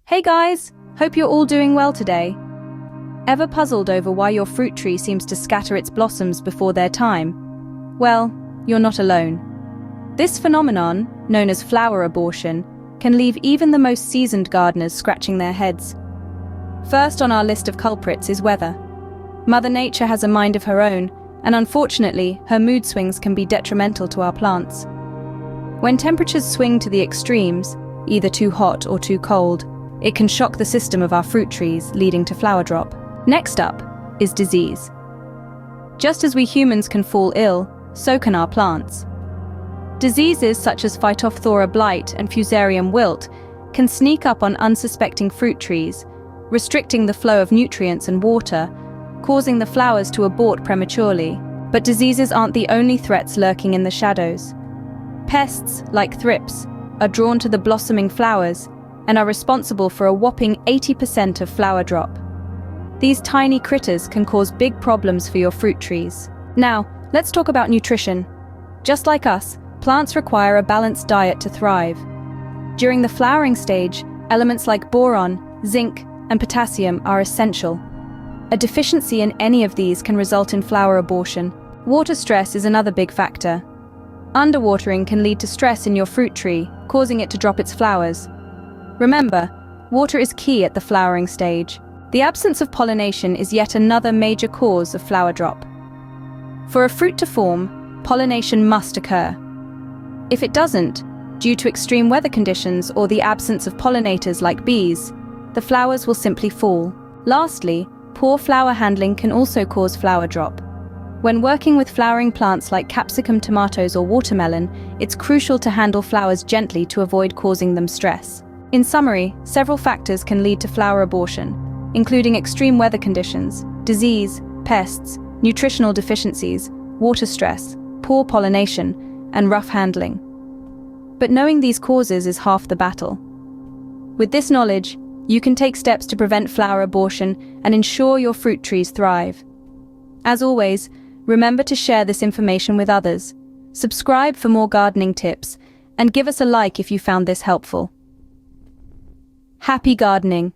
Hey guys, hope you're all doing well today. Ever puzzled over why your fruit tree seems to scatter its blossoms before their time? Well, you're not alone. This phenomenon, known as flower abortion, can leave even the most seasoned gardeners scratching their heads. First on our list of culprits is weather. Mother Nature has a mind of her own, and unfortunately, her mood swings can be detrimental to our plants. When temperatures swing to the extremes, either too hot or too cold, it can shock the system of our fruit trees, leading to flower drop. Next up is disease. Just as we humans can fall ill, so can our plants. Diseases such as Phytophthora blight and Fusarium wilt can sneak up on unsuspecting fruit trees, restricting the flow of nutrients and water, causing the flowers to abort prematurely. But diseases aren't the only threats lurking in the shadows. Pests, like thrips, are drawn to the blossoming flowers and are responsible for a whopping 80% of flower drop. These tiny critters can cause big problems for your fruit trees. Now, let's talk about nutrition. Just like us, plants require a balanced diet to thrive. During the flowering stage, elements like boron, zinc, and potassium are essential. A deficiency in any of these can result in flower abortion. Water stress is another big factor. Underwatering can lead to stress in your fruit tree, causing it to drop its flowers. Remember, water is key at the flowering stage. The absence of pollination is yet another major cause of flower drop. For a fruit to form, pollination must occur. If it doesn't, due to extreme weather conditions or the absence of pollinators like bees, the flowers will simply fall. Lastly, poor flower handling can also cause flower drop. When working with flowering plants like capsicum tomatoes or watermelon, it's crucial to handle flowers gently to avoid causing them stress. In summary, several factors can lead to flower abortion, including extreme weather conditions, disease, pests, nutritional deficiencies, water stress, poor pollination, and rough handling. But knowing these causes is half the battle. With this knowledge, you can take steps to prevent flower abortion and ensure your fruit trees thrive. As always, remember to share this information with others, subscribe for more gardening tips, and give us a like if you found this helpful. Happy gardening!